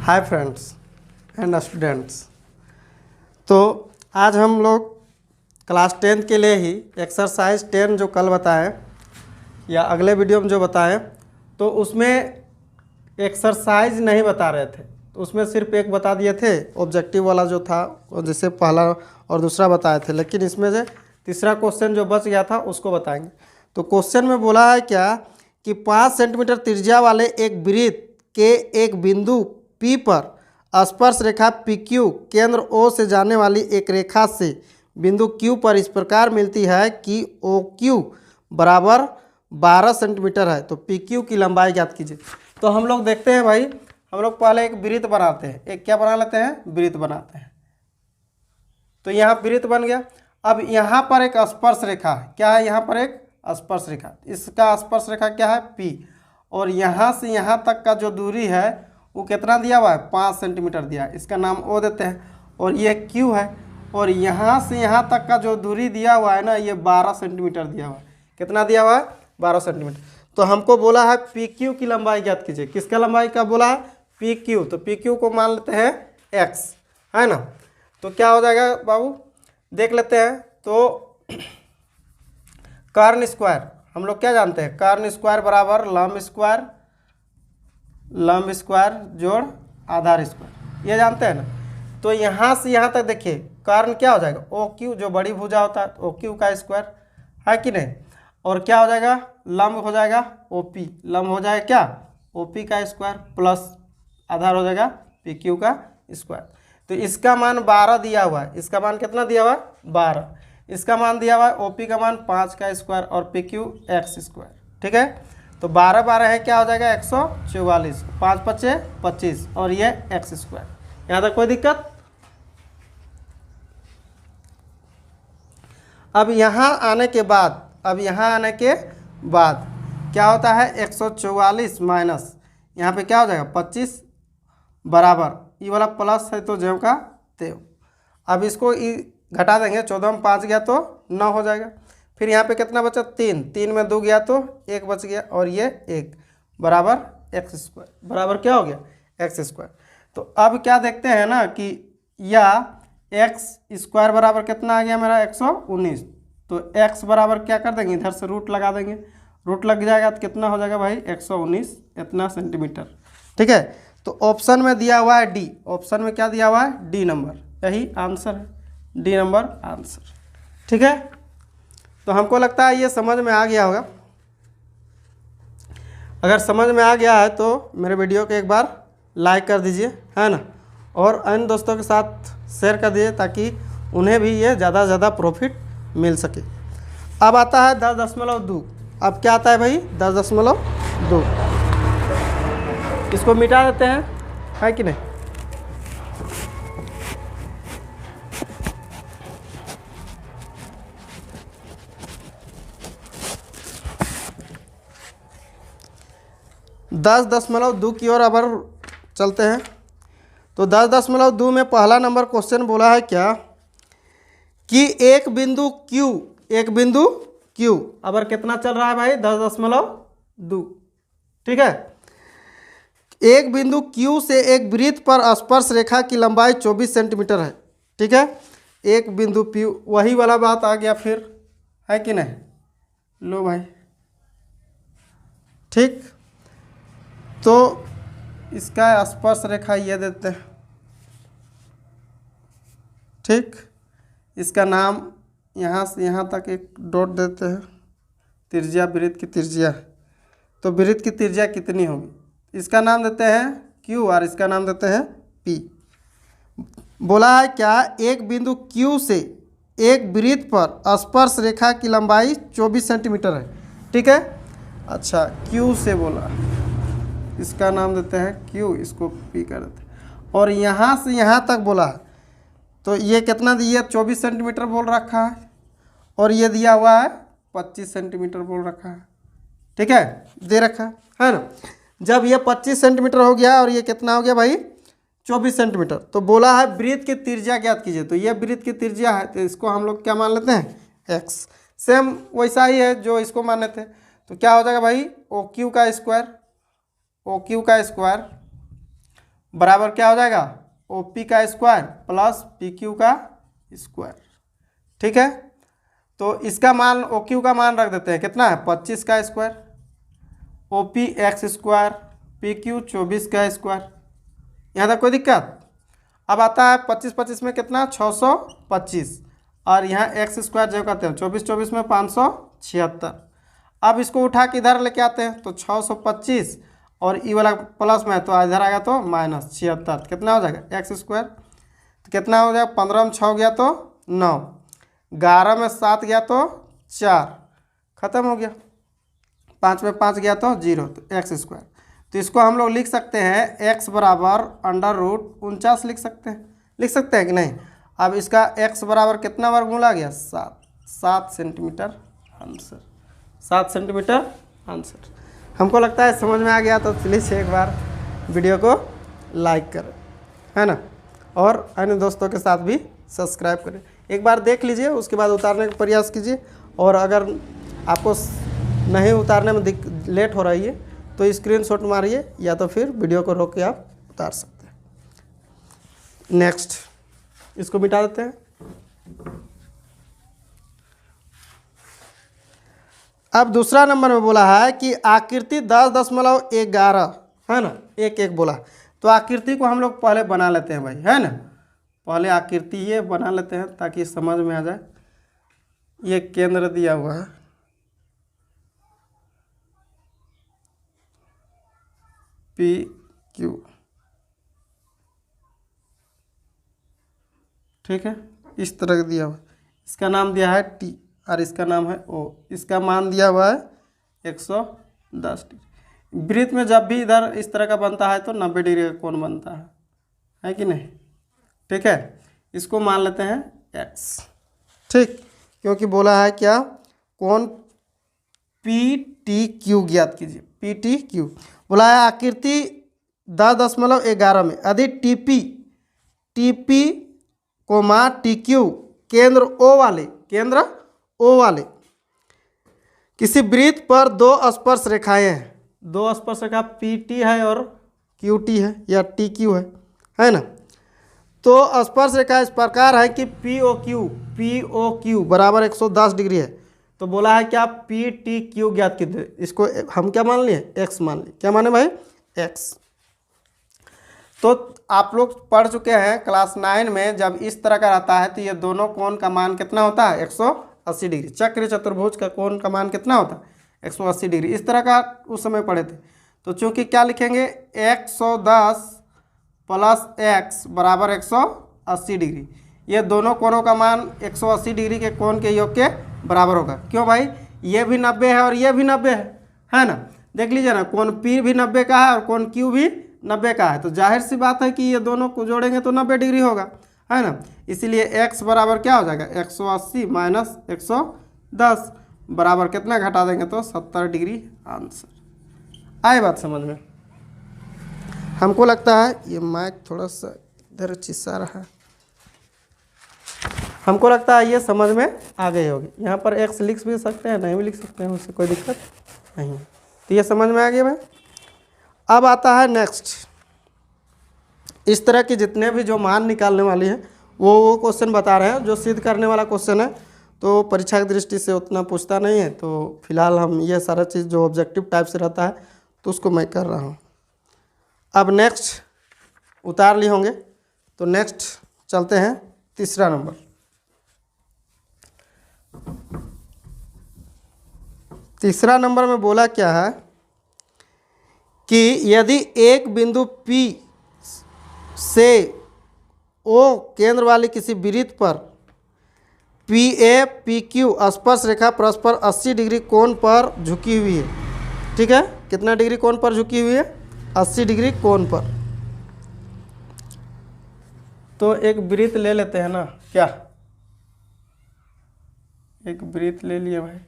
Hi friends and students. तो आज हम लोग क्लास 10 के लिए ही एक्सरसाइज 10 जो कल बताएं या अगले वीडियो में जो बताएं तो उसमें एक्सरसाइज नहीं बता रहे थे। तो उसमें सिर्फ एक बता दिए थे ऑब्जेक्टिव वाला जो था, जैसे पहला और दूसरा बताए थे, लेकिन इसमें से तीसरा क्वेश्चन जो बच गया था उसको बताएंगे। तो क्वेश्चन में बोला है क्या कि 5 सेंटीमीटर त्रिज्या वाले एक वृत्त के एक बिंदु P पर स्पर्श रेखा PQ केंद्र O से जाने वाली एक रेखा से बिंदु Q पर इस प्रकार मिलती है कि OQ बराबर 12 सेंटीमीटर है। तो PQ की लंबाई ज्ञात कीजिए। तो हम लोग देखते हैं भाई, हम लोग पहले एक वृत्त बनाते हैं। एक क्या बना लेते हैं? वृत्त बनाते हैं। तो यहाँ वृत्त बन गया। अब यहाँ पर एक स्पर्श रेखा है। क्या है? यहाँ पर एक स्पर्श रेखा। इसका स्पर्श रेखा क्या है? P। और यहाँ से यहाँ तक का जो दूरी है वो कितना दिया हुआ है? 5 सेंटीमीटर दिया है। इसका नाम O देते हैं। और ये Q है। और यहाँ से यहाँ तक का जो दूरी दिया हुआ है ना, ये 12 सेंटीमीटर दिया हुआ है। कितना दिया हुआ है? 12 सेंटीमीटर। तो हमको बोला है PQ की लंबाई ज्ञात कीजिए। किसका लंबाई का बोला है? PQ। तो PQ को मान लेते हैं X, है ना। तो क्या हो जाएगा बाबू, देख लेते हैं। तो कर्ण स्क्वायर हम लोग क्या जानते हैं? कर्ण स्क्वायर बराबर लंब स्क्वायर जोड़ आधार स्क्वायर, ये जानते हैं ना। तो यहाँ से यहाँ तक देखिए, कर्ण क्या हो जाएगा? OQ, जो बड़ी भुजा होता है OQ का स्क्वायर, है कि नहीं। और क्या हो जाएगा? लंब हो जाएगा OP। लंब हो जाएगा क्या? OP का स्क्वायर प्लस आधार हो जाएगा PQ का स्क्वायर। तो इसका मान 12 दिया हुआ है। इसका मान कितना दिया हुआ है? 12। इसका मान दिया हुआ है OP का मान 5 का स्क्वायर और PQ x स्क्वायर। ठीक है। तो 12 12 है, क्या हो जाएगा? 144। 5 5 25 और ये x स्क्वायर। यहाँ तक कोई दिक्कत? अब यहाँ आने के बाद क्या होता है? 144 माइनस यहाँ पे क्या हो जाएगा? 25 बराबर, ये वाला प्लस है तो ज्यों का त्यों। अब इसको घटा देंगे। 14 में 5 गया तो 9 हो जाएगा। फिर यहाँ पे कितना बचा? 3। 3 में 2 गया तो 1 बच गया और ये 1 बराबर x स्क्वायर। बराबर क्या हो गया? x square. तो अब क्या देखते हैं ना कि या x स्क्वायर बराबर कितना आ गया मेरा? 119। तो x बराबर क्या कर देंगे? इधर से रूट लगा देंगे। रूट लग जाएगा तो कितना हो जाएगा भाई? 119 इतना सेंटीमीटर। ठीक है। तो ऑप्शन में दिया हुआ है D। ऑप्शन में क्या दिया हुआ है? D number. यही आंसर है, D नंबर आंसर। ठीक है। तो हमको लगता है ये समझ में आ गया होगा। अगर समझ में आ गया है तो मेरे वीडियो को एक बार लाइक कर दीजिए, है ना। और अन्य दोस्तों के साथ शेयर कर दीजिए ताकि उन्हें भी ये ज़्यादा से ज़्यादा प्रॉफिट मिल सके। अब आता है 10.2। अब क्या आता है भाई? 10.2। इसको मिटा देते हैं, है कि नहीं। दस दशमलव दो की ओर अब चलते हैं। तो 10.2 में पहला नंबर क्वेश्चन बोला है क्या कि एक बिंदु Q अब कितना चल रहा है भाई? 10.2। ठीक है। एक बिंदु Q से एक वृत्त पर स्पर्श रेखा की लंबाई 24 सेंटीमीटर है। ठीक है। एक बिंदु P, वही वाला बात आ गया फिर, है कि नहीं। लो भाई, ठीक। तो इसका स्पर्श रेखा ये देते हैं। ठीक। इसका नाम यहाँ से यहाँ तक एक डॉट देते हैं। त्रिज्या, वृत्त की त्रिज्या। तो वृत्त की त्रिज्या कितनी होगी? इसका नाम देते हैं Q और इसका नाम देते हैं P। बोला है क्या? एक बिंदु Q से एक वृत्त पर स्पर्श रेखा की लंबाई 24 सेंटीमीटर है। ठीक है। अच्छा, Q से बोला, इसका नाम देते हैं Q, इसको P कर देते हैं। और यहाँ से यहाँ तक बोला, तो ये कितना दिया? 24 सेंटीमीटर बोल रखा है और ये दिया हुआ है 25 सेंटीमीटर बोल रखा है। ठीक है, दे रखा है ना। जब ये 25 सेंटीमीटर हो गया और ये कितना हो गया भाई? 24 सेंटीमीटर। तो बोला है वृत्त की त्रिज्या ज्ञात कीजिए। तो ये वृत्त की त्रिज्या है, तो इसको हम लोग क्या मान लेते हैं? x। सेम वैसा ही है जो इसको माने थे। तो क्या हो जाएगा भाई? OQ का स्क्वायर बराबर क्या हो जाएगा, ओ पी का स्क्वायर प्लस पी क्यू का स्क्वायर। ठीक है, तो इसका मान ओ क्यू का मान रख देते हैं, कितना है 25 का square, O P X square, P Q 24 का स्क्वायर। यहाँ तक कोई दिक्कत। अब आता है 25 25 में कितना 625, और यहाँ एक्स स्क्वायर जो कहते हैं 24 24 में 576। अब इसको उठा के इधर लेके आते हैं तो 625 और ई वाला प्लस में तो इधर आएगा तो -76, कितना हो जाएगा एक्स स्क्वायर। तो कितना हो जाएगा, 15 में 6 गया तो 9, 11 में 7 गया तो 4, खत्म हो गया, 5 में 5 गया तो 0, तो एक्स स्क्वायर। तो इसको हम लोग लिख सकते हैं x बराबर √49 लिख सकते हैं कि नहीं। अब इसका x बराबर कितना वर्गमूल आ गया, 7 सेंटीमीटर आंसर, 7 सेंटीमीटर आंसर। हमको लगता है समझ में आ गया, तो प्लीज़ एक बार वीडियो को लाइक करें, है ना, और अन्य दोस्तों के साथ भी सब्सक्राइब करें। एक बार देख लीजिए, उसके बाद उतारने का प्रयास कीजिए, और अगर आपको नहीं उतारने में लेट हो रही है तो स्क्रीनशॉट मारिए, या तो फिर वीडियो को रोक के आप उतार सकते हैं। नेक्स्ट, इसको मिटा देते हैं। अब दूसरा नंबर में बोला है कि आकृति 10.11 है ना, एक बोला, तो आकृति को हम लोग पहले बना लेते हैं भाई, है ना। पहले आकृति ये बना लेते हैं ताकि समझ में आ जाए। ये केंद्र दिया हुआ है, पी क्यू, ठीक है, इस तरह का दिया हुआ है। इसका नाम दिया है टी और इसका नाम है ओ। इसका मान दिया हुआ है 110 डिग्री। वृत्त में जब भी इधर इस तरह का बनता है तो 90 डिग्री का कोण बनता है कि नहीं। ठीक है, इसको मान लेते हैं एक्स, ठीक, क्योंकि बोला है क्या, कोण पी टी क्यू ज्ञात कीजिए, पी टी क्यू बोला है। आकृति 10.11 में यदि टीपी कोमा टी क्यू केंद्र ओ वाले किसी वृत्त पर दो स्पर्श रेखाएं हैं, दो स्पर्श रेखा पी टी है और क्यू टी है या टी क्यू है ना। तो स्पर्श रेखा इस प्रकार है कि पी ओ क्यू बराबर 110 डिग्री है। तो बोला है क्या, पी टी क्यू ज्ञात कीजिए। इसको हम क्या मान लिए, एक्स मान लिए। क्या माने भाई, एक्स। तो आप लोग पढ़ चुके हैं क्लास 9 में, जब इस तरह का रहता है तो ये दोनों कोण का मान कितना होता है, 180 डिग्री। चक्र चतुर्भुज का कोण का मान कितना होता है, 180 डिग्री। इस तरह का उस समय पढ़े थे। तो चूंकि क्या लिखेंगे, 110 प्लस एक्स बराबर 180 डिग्री। ये दोनों कोणों का मान 180 डिग्री के कोण के योग के बराबर होगा। क्यों भाई, ये भी 90 है और ये भी 90 है ना। देख लीजिए ना, कोण पी भी 90 का है और कोण क्यू भी 90 का है। तो जाहिर सी बात है कि ये दोनों को जोड़ेंगे तो 90 डिग्री होगा, है ना। इसीलिए x बराबर क्या हो जाएगा, 180 माइनस 110 बराबर कितना घटा देंगे तो 70 डिग्री आंसर। आए बात समझ में। हमको लगता है ये माइक थोड़ा सा इधर चिसा रहा है, हमको लगता है ये समझ में आ गई होगी। यहाँ पर x लिख भी सकते हैं, नहीं भी लिख सकते हैं, उससे कोई दिक्कत नहीं है। तो ये समझ में आ गया भाई। अब आता है नेक्स्ट, इस तरह की जितने भी जो मान निकालने वाली है वो क्वेश्चन बता रहे हैं। जो सिद्ध करने वाला क्वेश्चन है तो परीक्षा की दृष्टि से उतना पूछता नहीं है, तो फिलहाल हम ये सारा चीज़ जो ऑब्जेक्टिव टाइप से रहता है तो उसको मैं कर रहा हूँ। अब नेक्स्ट उतार लिए होंगे, तो नेक्स्ट चलते हैं तीसरा नंबर। तीसरा नंबर में बोला क्या है कि यदि एक बिंदु P से O केंद्र वाली किसी वृत्त पर PA PQ स्पर्श रेखा परस्पर 80 डिग्री कोण पर झुकी हुई है। ठीक है, कितना डिग्री कोण पर झुकी हुई है, 80 डिग्री कोण पर। तो एक वृत्त ले लेते हैं ना, क्या, एक वृत्त ले लिए भाई,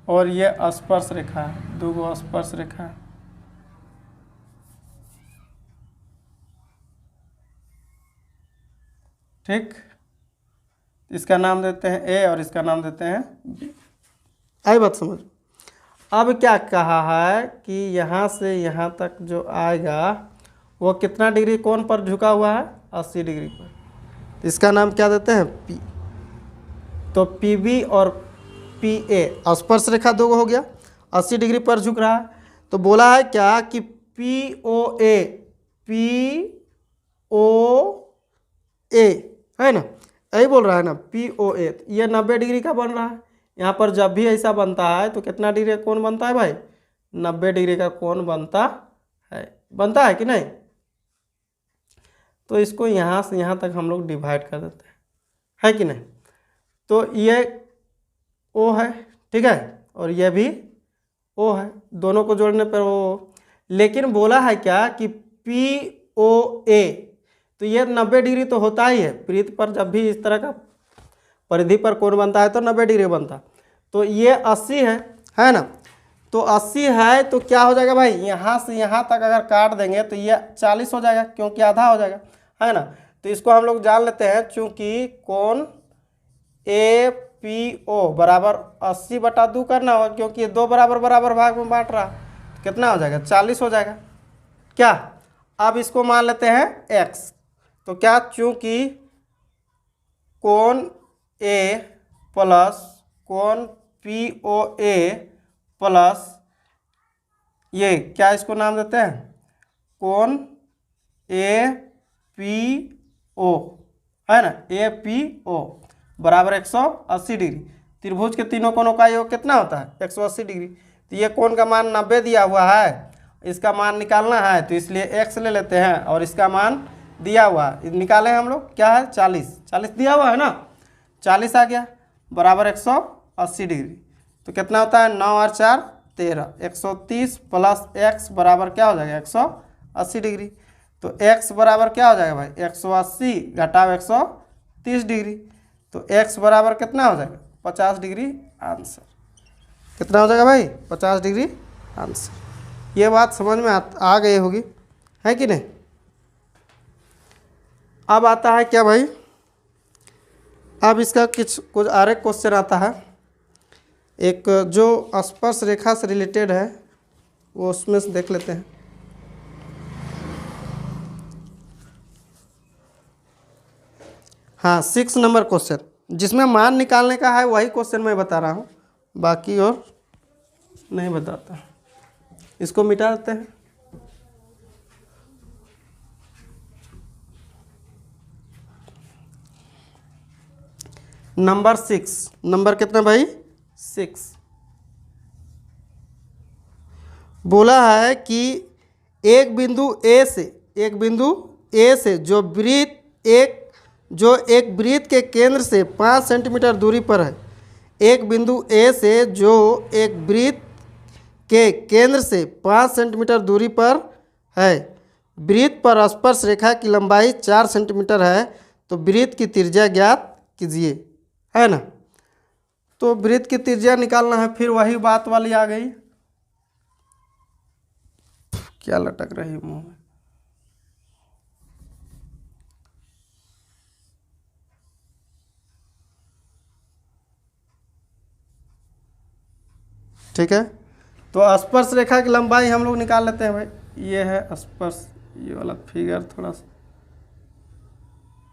और ये स्पर्श रेखा है, दो स्पर्श रेखा है। ठीक, इसका नाम देते हैं ए और इसका नाम देते हैं बी। आई बात समझ। अब क्या कहा है कि यहाँ से यहाँ तक जो आएगा वो कितना डिग्री कोण पर झुका हुआ है, 80 डिग्री पर। इसका नाम क्या देते हैं, पी। तो पी बी और पी ए स्पर्श रेखा दो हो गया, 80 डिग्री पर झुक रहा है। तो बोला है क्या कि पी ओ ए है ना, यही बोल रहा है ना, पी ओ ए। ये 90 डिग्री का बन रहा है। यहाँ पर जब भी ऐसा बनता है तो कितना डिग्री का कोण बनता है भाई, 90 डिग्री का कोण बनता है कि नहीं। तो इसको यहाँ से यहाँ तक हम लोग डिवाइड कर देते हैं, है कि नहीं। तो ये ओ है, ठीक है, और ये भी ओ है, दोनों को जोड़ने पर ओ। लेकिन बोला है क्या कि पी ओ ए, तो ये 90 डिग्री तो होता ही है। वृत्त पर जब भी इस तरह का परिधि पर कोण बनता है तो 90 डिग्री बनता। तो ये 80 है ना। तो 80 है तो क्या हो जाएगा भाई, यहाँ से यहाँ तक अगर काट देंगे तो ये 40 हो जाएगा, क्योंकि आधा हो जाएगा, है ना। तो इसको हम लोग जान लेते हैं, चूंकि कोण ए पी ओ बराबर 80/2 करना होगा, क्योंकि दो बराबर बराबर भाग में बांट रहा। तो कितना हो जाएगा, 40 हो जाएगा क्या। अब इसको मान लेते हैं x। तो क्या, चूंकि कोण ए प्लस कोण पी ओ ए प्लस ये क्या, इसको नाम देते हैं कोण ए पी ओ, है ना, ए पी ओ बराबर 180 डिग्री। त्रिभुज के तीनों कोणों का योग कितना होता है, 180 डिग्री। तो ये कोण का मान 90 दिया हुआ है, इसका मान निकालना है, तो इसलिए x ले लेते हैं, और इसका मान दिया हुआ है, निकाले हम लोग, क्या है 40 दिया हुआ है ना, 40 आ गया बराबर 180 डिग्री। तो कितना होता है, 9 और 4 13, 130 प्लस x बराबर क्या हो जाएगा, 180 डिग्री। तो x बराबर क्या हो जाएगा भाई, 180 घटाव 130 डिग्री। तो x बराबर कितना हो जाएगा, 50 डिग्री आंसर। कितना हो जाएगा भाई, 50 डिग्री आंसर। ये बात समझ में आ गई होगी, है कि नहीं। अब आता है क्या भाई, अब इसका कुछ और एक क्वेश्चन आता है, एक जो स्पर्श रेखा से रिलेटेड है, वो उसमें से देख लेते हैं। हाँ, 6 नंबर क्वेश्चन, जिसमें मान निकालने का है वही क्वेश्चन मैं बता रहा हूँ, बाकी और नहीं बताता। इसको मिटा देते हैं। नंबर 6, नंबर कितना भाई, 6। बोला है कि एक बिंदु ए से जो एक वृत्त के केंद्र से 5 सेंटीमीटर दूरी पर है। एक बिंदु ए से जो एक वृत्त के केंद्र से 5 सेंटीमीटर दूरी पर है, वृत्त पर स्पर्श रेखा की लंबाई 4 सेंटीमीटर है, तो वृत्त की त्रिज्या ज्ञात कीजिए, है ना। तो वृत्त की त्रिज्या निकालना है, फिर वही बात वाली आ गई, क्या लटक रही मुंह में। ठीक है, तो स्पर्श रेखा की लंबाई हम लोग निकाल लेते हैं भाई। ये है स्पर्श, ये वाला फिगर थोड़ा सा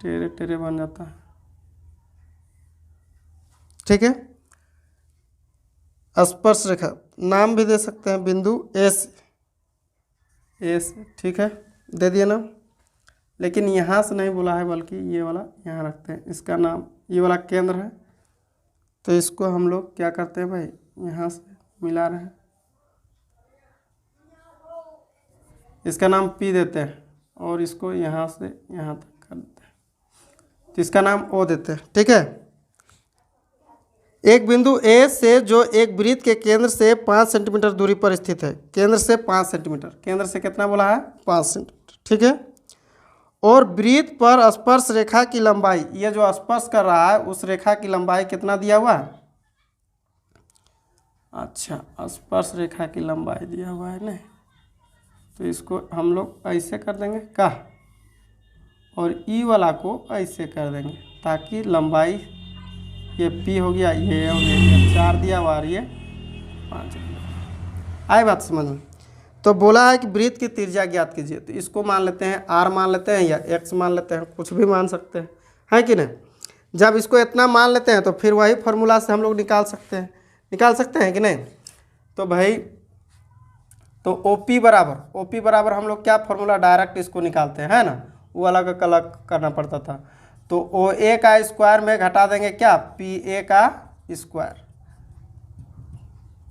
टेढ़े टेढ़े बन जाता है, ठीक है। स्पर्श रेखा नाम भी दे सकते हैं, बिंदु ए से, ठीक है, दे दिया नाम। लेकिन यहाँ से नहीं बोला है, बल्कि ये वाला यहाँ रखते हैं। इसका नाम, ये वाला केंद्र है, तो इसको हम लोग क्या करते हैं भाई, यहाँ से मिला रहे हैं, इसका नाम P देते हैं, और इसको यहाँ से यहाँ तक कर देते हैं, तो इसका नाम O देते हैं, ठीक है। एक बिंदु A से जो एक वृत्त के केंद्र से 5 सेंटीमीटर दूरी पर स्थित है, केंद्र से 5 सेंटीमीटर, केंद्र से कितना बोला है, 5 सेंटीमीटर, ठीक है। और वृत्त पर स्पर्श रेखा की लंबाई, ये जो स्पर्श कर रहा है उस रेखा की लंबाई कितना दिया हुआ है, अच्छा, स्पर्श रेखा की लंबाई दिया हुआ है ना, तो इसको हम लोग ऐसे कर देंगे का, और ई वाला को ऐसे कर देंगे, ताकि लंबाई ये P हो गया, ये 4 दिया हुआ, और ये 5। आई बात समझ में। तो बोला है कि वृत्त की त्रिज्या ज्ञात कीजिए, तो इसको मान लेते हैं r मान लेते हैं या x मान लेते हैं, कुछ भी मान सकते हैं, है कि नहीं। जब इसको इतना मान लेते हैं तो फिर वही फार्मूला से हम लोग निकाल सकते हैं कि नहीं। तो भाई तो OP बराबर हम लोग क्या फार्मूला डायरेक्ट इसको निकालते हैं, है ना, वो अलग अलग करना पड़ता था। तो OA का स्क्वायर में घटा देंगे क्या, PA का स्क्वायर।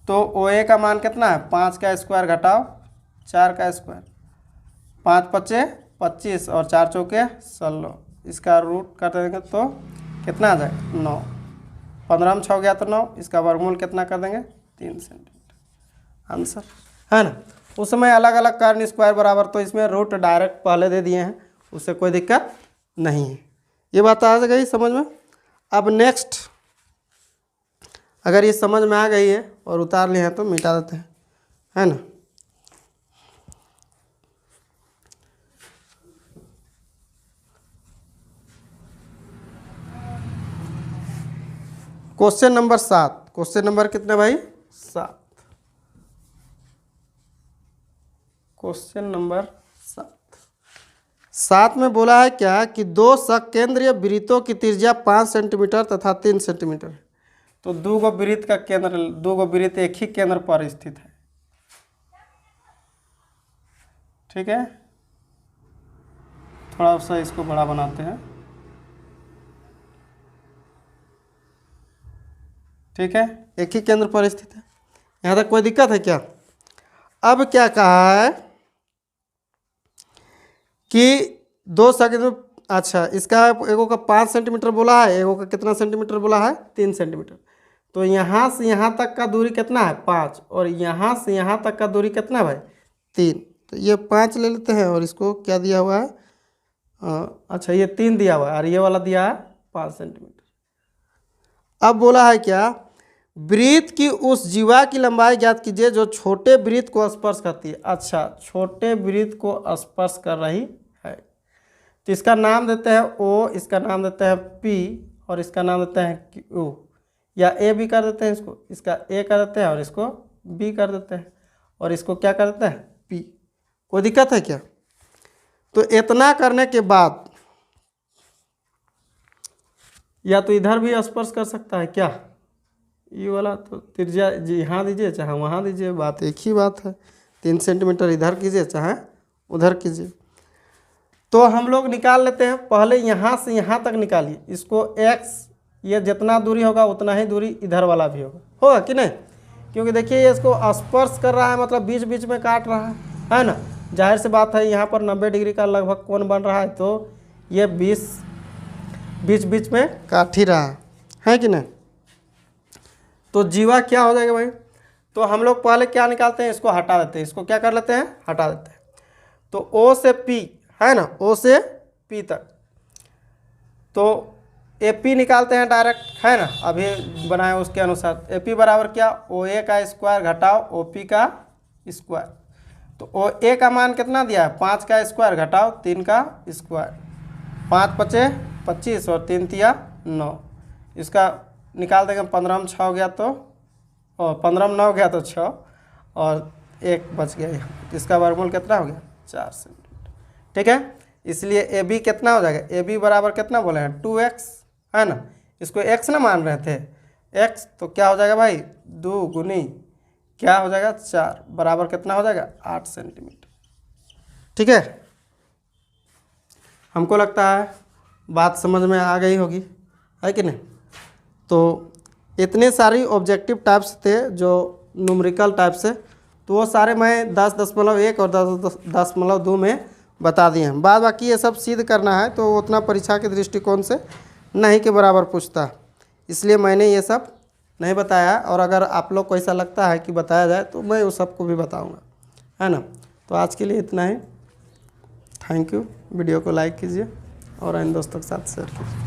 तो OA का मान कितना है, 5 का स्क्वायर घटाओ 4 का स्क्वायर, 5 पच्चे 25 और 4 चौके 16, इसका रूट कर देंगे तो कितना आ जाएगा 9, 15 में 6 गया तो 9, इसका वर्गमूल कितना कर देंगे 3 सेंटीमीटर, आंसर है ना। उस समय अलग अलग कारण स्क्वायर बराबर, तो इसमें रूट डायरेक्ट पहले दे दिए हैं, उससे कोई दिक्कत नहीं है। ये बात आ गई समझ में। अब नेक्स्ट, अगर ये समझ में आ गई है और उतार लिए हैं तो मिटा देते हैं, है ना। क्वेश्चन नंबर 7, क्वेश्चन नंबर कितने भाई 7, क्वेश्चन नंबर 7 में बोला है क्या कि दो सकेंद्रीय वृत्तों की त्रिज्या 5 सेंटीमीटर तथा 3 सेंटीमीटर है। तो दो गो वृत्त का केंद्र, दो गो वृत्त एक ही केंद्र पर स्थित है, ठीक है। थोड़ा सा इसको बड़ा बनाते हैं, ठीक है, एक ही केंद्र पर स्थित है। यहाँ तक कोई दिक्कत है क्या। अब क्या कहा है कि दो सेकेंड, अच्छा इसका एगो का 5 सेंटीमीटर बोला है, एगो का कितना सेंटीमीटर बोला है 3 सेंटीमीटर। तो यहाँ से यहाँ तक का दूरी कितना है 5, और यहाँ से यहाँ तक का दूरी कितना है भाई 3। तो ये 5 ले लेते हैं और इसको क्या दिया हुआ है, अच्छा ये 3 दिया हुआ है और ये वाला दिया है 5 सेंटीमीटर। अब बोला है क्या, वृत्त की उस जीवा की लंबाई ज्ञात कीजिए जो छोटे वृत्त को स्पर्श करती है। अच्छा, छोटे वृत्त को स्पर्श कर रही है, तो इसका नाम देते हैं O, इसका नाम देते हैं P और इसका नाम देते हैं Q, या A भी कर देते हैं, इसका A कर देते हैं और इसको B कर देते हैं और इसको क्या कर देते हैं P। कोई दिक्कत है क्या। तो इतना करने के बाद या तो इधर भी स्पर्श कर सकता है क्या, ये वाला तो त्रिज्या जी यहाँ दीजिए चाहे वहाँ दीजिए, बात एक ही बात है। 3 सेंटीमीटर इधर कीजिए चाहे उधर कीजिए। तो हम लोग निकाल लेते हैं, पहले यहाँ से यहाँ तक निकालिए, इसको x, ये जितना दूरी होगा उतना ही दूरी इधर वाला भी होगा कि नहीं, क्योंकि देखिए ये इसको स्पर्श कर रहा है, मतलब बीच बीच में काट रहा है ना। जाहिर सी बात है यहाँ पर 90 डिग्री का लगभग कोण बन रहा है, तो ये बीच बीच में काट ही रहा है कि नहीं। तो जीवा क्या हो जाएगा भाई, तो हम लोग पहले क्या निकालते हैं, इसको हटा देते हैं, इसको क्या कर लेते हैं हटा देते हैं। तो O से P है ना, O से P तक, तो AP निकालते हैं डायरेक्ट, है ना, अभी बनाए उसके अनुसार। AP बराबर क्या, OA का स्क्वायर घटाओ OP का स्क्वायर। तो OA का मान कितना दिया है 5 का स्क्वायर घटाओ 3 का स्क्वायर, 5 पचे 25 और 3 तिया 9, इसका निकाल देंगे। 15 में 6 गया तो, और 15 में 9 गया तो 6 और 1 बच गया यहाँ, इसका वर्गमूल कितना हो गया 4 सेंटीमीटर, ठीक है। इसलिए AB कितना हो जाएगा, AB बराबर कितना बोले हैं 2x, है ना, इसको x ना मान रहे थे x, तो क्या हो जाएगा भाई 2 गुनी क्या हो जाएगा 4 बराबर कितना हो जाएगा 8 सेंटीमीटर, ठीक है। हमको लगता है बात समझ में आ गई होगी, है कि नहीं। तो इतने सारी ऑब्जेक्टिव टाइप्स थे जो न्यूमेरिकल टाइप से, तो वो सारे मैं 10.1 और 10.2 में बता दिए हैं। बाद बाकी ये सब सिद्ध करना है तो उतना परीक्षा के दृष्टिकोण से नहीं के बराबर पूछता, इसलिए मैंने ये सब नहीं बताया। और अगर आप लोग को ऐसा लगता है कि बताया जाए तो मैं उस सबको भी बताऊंगा, है ना। तो आज के लिए इतना ही, थैंक यू। वीडियो को लाइक कीजिए और अन्य दोस्तों के साथ शेयर कीजिए।